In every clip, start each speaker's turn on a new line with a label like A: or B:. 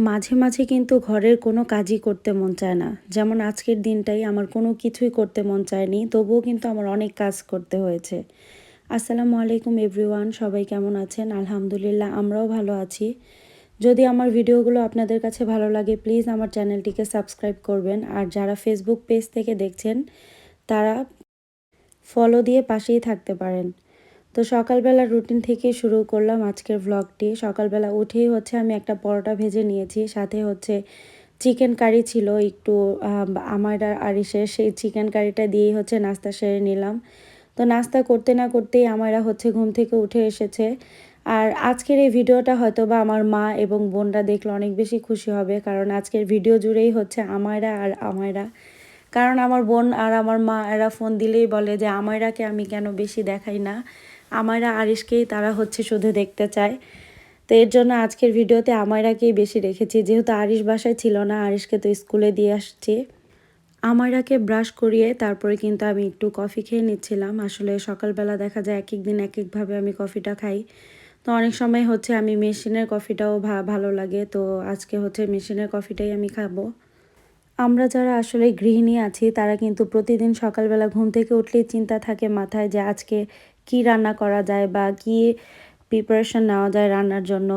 A: মাঝে মাঝে কিন্তু ঘরের কোনো কাজই করতে মন চায় না। যেমন আজকের দিনটাই আমার কোনো কিছুই করতে মন চায়নি, তবুও কিন্তু আমার অনেক কাজ করতে হয়েছে। আসসালামু আলাইকুম এভরিওয়ান, সবাই কেমন আছেন? আলহামদুলিল্লাহ, আমরাও ভালো আছি। যদি আমার ভিডিওগুলো আপনাদের কাছে ভালো লাগে, প্লিজ আমার চ্যানেলটিকে সাবস্ক্রাইব করবেন। আর যারা ফেসবুক পেজ থেকে দেখছেন, তারা ফলো দিয়ে পাশেই থাকতে পারেন। তো সকালবেলা রুটিন থেকে শুরু করলাম আজকের ভ্লগটি। সকালবেলা উঠেই আমি একটা পরোটা ভেজে নিয়েছি, সাথে চিকেন কারি ছিল একটু আমার আর আরিশের, সেই চিকেন কারিটা দিয়েই নাস্তা সেরে নিলাম। তো নাস্তা করতে না করতেই আমারা ঘুম থেকে উঠে এসেছে। আর আজকের এই ভিডিওটা হয়তো বা আমার মা এবং বোনরা দেখলে অনেক বেশি খুশি হবে, কারণ আজকের ভিডিও জুড়েই আমায়রা আর আমায়রা। কারণ আমার বোন আর আমার মা এরা ফোন দিলেই বলে যে আমায়রাকে আমি কেন বেশি দেখাই না, আমায়রা আরিশকেই তারা শুধু দেখতে চায়। তো এর জন্য আজকের ভিডিওতে আমায়রাকেই বেশি রেখেছি, যেহেতু আরিশ বাসায় ছিল না, আরিশকে তো স্কুলে দিয়ে আসছি। আমায়রাকে ব্রাশ করিয়ে তারপরে কিন্তু আমি একটু কফি খেয়ে নিচ্ছিলাম। আসলে সকালবেলা দেখা যায় এক এক দিন এক একভাবে আমি কফিটা খাই। তো অনেক সময় আমি মেশিনের কফিটাও ভালো লাগে, তো আজকে মেশিনের কফিটাই আমি খাবো। আমরা যারা আসলে গৃহিণী আছি, তারা কিন্তু প্রতিদিন সকালবেলা ঘুম থেকে উঠলেই চিন্তা থাকে মাথায় যে আজকে কি রান্না করা যায় বা কি প্রিপারেশন নেওয়া যায় রান্নার জন্য।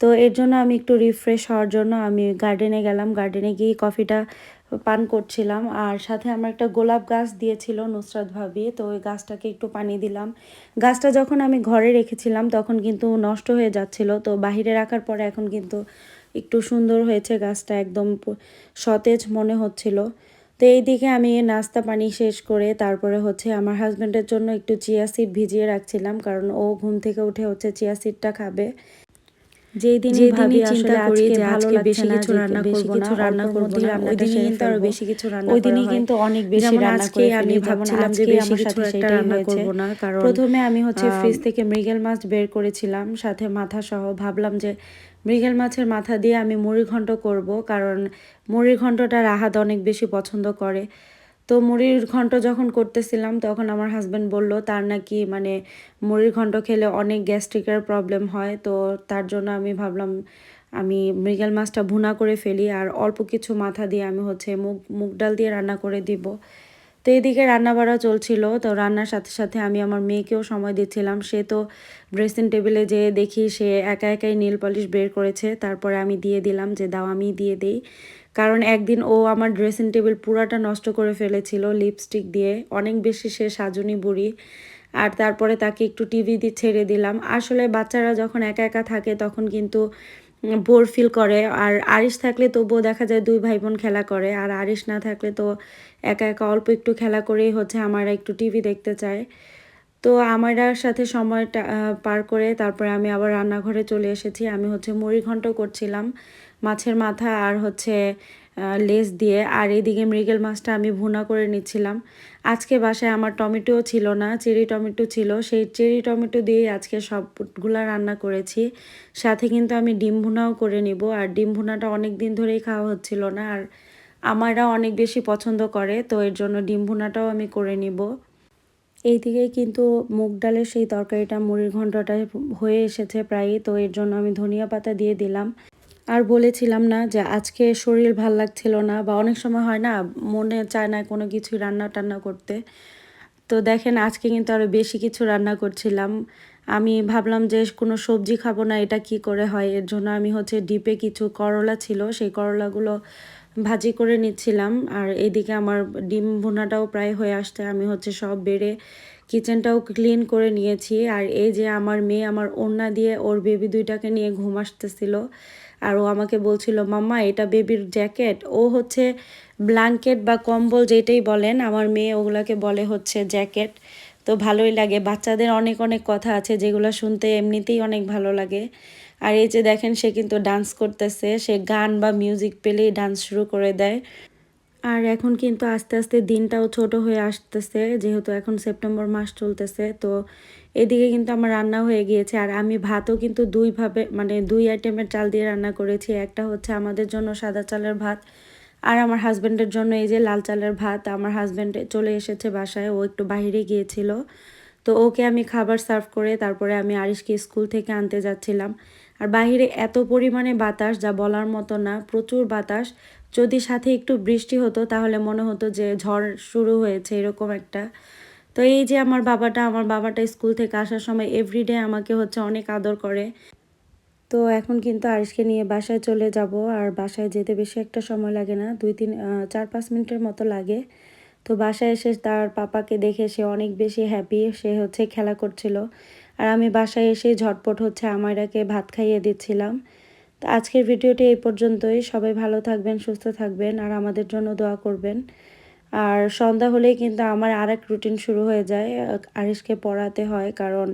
A: তো এর জন্য আমি একটু রিফ্রেশ হওয়ার জন্য আমি গার্ডেনে গেলাম। গার্ডেনে গিয়ে কফিটা পান করছিলাম। আর সাথে আমার একটা গোলাপ গাছ দিয়েছিল নুসরাত ভাবি, তো ওই গাছটাকে একটু পানি দিলাম। গাছটা যখন আমি ঘরে রেখেছিলাম তখন কিন্তু নষ্ট হয়ে যাচ্ছিল, তো বাহিরে রাখার পরে এখন কিন্তু একটু সুন্দর হয়েছে, গাছটা একদম সতেজ মনে হচ্ছিল। তো এইদিকে আমি নাস্তা পানি শেষ করে তারপরে আমার হাজব্যান্ডের জন্য একটু চিয়া সিড ভিজিয়ে রাখছিলাম, কারণ ও ঘুম থেকে উঠে চিয়া সিডটা খাবে। যেই দিনই ভাবি
B: চিন্তা
A: আসলে
B: করি
A: আজকে
B: যে
A: ভালো
B: আজকে
A: লাগছে
B: বেশি
A: না,
B: কিছু
A: যে
B: রান্না
A: বেশি
B: করব না,
A: কিছু রান্না
B: অল্পের
A: করব
B: মধ্যেই
A: না, ওই
B: রান্নাটা
A: দিনই
B: সেরে
A: কিন্তু আরো
B: ফেলবো।
A: বেশি কিছু রান্না
B: ওই
A: করা
B: দিনই
A: হয়।
B: কিন্তু অনেক বেশি
A: যেমন
B: রান্না
A: আজকে
B: করে
A: আমি
B: ফেলি, ভাবছিলাম যে
A: আজকেই
B: বেশি
A: আমার
B: কিছু
A: সাথে
B: একটা
A: সেটাই
B: রান্না
A: হয়েছে।
B: করব না, কারণ
A: প্রথমে আমি ফ্রিজ থেকে মৃগেল মাছ বের করেছিলাম, সাথে মাথা সহ। ভাবলাম যে মৃগেল মাছের মাথা দিয়ে আমি মুড়ি ঘন্ট করব, কারণ মুড়ির ঘন্টটা রাহাত অনেক বেশি পছন্দ করে। তো মুড়ির ঘন্ট যখন করতেছিলাম তখন আমার হাজব্যান্ড বলল তার নাকি মুড়ির ঘন্ট খেলে অনেক গ্যাস্ট্রিকের প্রবলেম হয়। তো তার জন্য আমি ভাবলাম আমি মৃগেল মাছটা ভুনা করে ফেলি, আর অল্প কিছু মাথা দিয়ে আমি মুগ ডাল দিয়ে রান্না করে দিব। তো এদিকে রান্না বাড়া চলছিল, তো রান্নার সাথে সাথে আমি আমার মেয়েকেও সময় দিচ্ছিলাম। সে তো ড্রেসিং টেবিলে যেয়ে দেখি সে একা একাই নেল পলিশ বের করেছে, তারপরে আমি দিয়ে দিলাম যে দাও আমি দিয়ে দিই। কারণ একদিন ও আমার ড্রেসিং টেবিল পুরাটা নষ্ট করে ফেলেছিল লিপস্টিক দিয়ে, অনেক বেশি সে সাজুনি বুড়ি। আর তারপরে তাকে একটু টিভি দিয়ে ছেড়ে দিলাম। আসলে বাচ্চারা যখন একা একা থাকে তখন কিন্তু বোর ফিল করে। আর আরিশ থাকলে তবুও দেখা যায় দুই ভাই বোন খেলা করে, আর আরিশ না থাকলে তো একা একা অল্প একটু খেলা করেই আমরা একটু টিভি দেখতে চাই। তো আমারার সাথে সময়টা পার করে তারপরে আমি আবার রান্নাঘরে চলে এসেছি। আমি মুড়ি ঘন্ট করছিলাম মাছের মাথা আর লেজ দিয়ে, আর এইদিকে মৃগেল মাছটা আমি ভুনা করে নিচ্ছিলাম। আজকে বাসায় আমার টমেটোও ছিল না, চেরি টমেটো ছিল, সেই চেরি টমেটো দিয়েই আজকে সবগুলা রান্না করেছি। সাথে কিন্তু আমি ডিম ভুনাও করে নিব, আর ডিম ভুনাটা অনেক দিন ধরেই খাওয়া হচ্ছিল না, আর আমারা অনেক বেশি পছন্দ করে, তো এর জন্য ডিম ভুনাটাও আমি করে নিব। এইদিকে কিন্তু মুগ ডালের সেই তরকারিটা মুড়ির ঘন্টটা হয়ে এসেছে প্রায়ই, তো এর জন্য আমি ধনিয়া পাতা দিয়ে দিলাম। আর বলেছিলাম না যে আজকে শরীর ভাল লাগছিল না, বা অনেক সময় হয় না মনে চায় না কোনো কিছু রান্না টান্না করতে। তো দেখেন আজকে কিন্তু আরও বেশি কিছু রান্না করছিলাম। আমি ভাবলাম যে কোনো সবজি খাবো না, এটা কি করে হয়, এর জন্য আমি ডিপে কিছু করলা ছিল, সেই করলাগুলো ভাজি করে নিচ্ছিলাম। আর এইদিকে আমার ডিম ভুনাটাও প্রায় হয়ে আসছে। আমি সব বেড়ে কিচেনটাও ক্লিন করে নিয়েছি। আর এই যে আমার মেয়ে আমার ওড়না দিয়ে ওর বেবি দুইটাকে নিয়ে ঘুম আসতেছিল, আর ও আমাকে বলছিল মাম্মা এটা বেবির জ্যাকেট। ও ব্ল্যাঙ্কেট বা কম্বল যেটাই বলেন, আমার মেয়ে ওগুলাকে বলে জ্যাকেট। তো ভালোই লাগে, বাচ্চাদের অনেক অনেক কথা আছে যেগুলো শুনতে এমনিতেই অনেক ভালো লাগে। আর এই যে দেখেন সে কিন্তু ডান্স করতেছে, সে গান বা মিউজিক পেলেই ডান্স শুরু করে দেয়। আর এখন কিন্তু আস্তে আস্তে দিনটাও ছোট হয়ে আসতেছে, যেহেতু এখন সেপ্টেম্বর মাস চলতেছে। তো এদিকে কিন্তু আমার রান্না হয়ে গিয়েছে, আর আমি ভাতও কিন্তু দুইভাবে দুই আইটেমের চাল দিয়ে রান্না করেছি। একটা আমাদের জন্য সাদা চালের ভাত, আর আমার হাজব্যান্ডের জন্য এই যে লাল চালের ভাত। আমার হাজব্যান্ড চলে এসেছে বাসায়, ও একটু বাইরে গিয়েছিল, তো ওকে আমি খাবার সার্ভ করে তারপরে আমি আরিশকে স্কুল থেকে আনতে যাচ্ছিলাম। আর বাইরে এত পরিমাণে বাতাস যা বলার মতো না, প্রচুর বাতাস। যদি সাথে একটু বৃষ্টি হতো তাহলে মনে হতো যে ঝড় শুরু হয়েছে, এরকম একটা। তো এই যে আমার বাবাটা স্কুল থেকে আসার সময় এভরিডে আমাকে হচ্ছে অনেক আদর করে। তো এখন কিন্তু আরিশকে নিয়ে বাসায় চলে যাব। আর বাসায় যেতে বেশি একটা সময় লাগে না, 4-5 মিনিটের মতো লাগে। তো বাসায় এসে তার পাপাকে দেখে সে অনেক বেশি হ্যাপি, সে হচ্ছে খেলা করছিল। আর আমি বাসায় এসে ঝটপট হচ্ছে আমায়রাকে ভাত খাইয়ে দিচ্ছিলাম। তো আজকের ভিডিওটি এই পর্যন্তই। সবাই ভালো থাকবেন, সুস্থ থাকবেন, আর আমাদের জন্য দোয়া করবেন। আর সন্ধ্যা হলেই কিন্তু আমার আরেক রুটিন শুরু হয়ে যায়, আরিশকে পড়াতে হয়, কারণ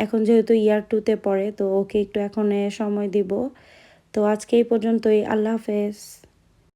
A: এখন যেহেতু ইয়ার 2-তে পড়ে, তো ওকে একটু এখন সময় দিব। তো আজকে এই পর্যন্তই। আল্লাহ হাফেজ।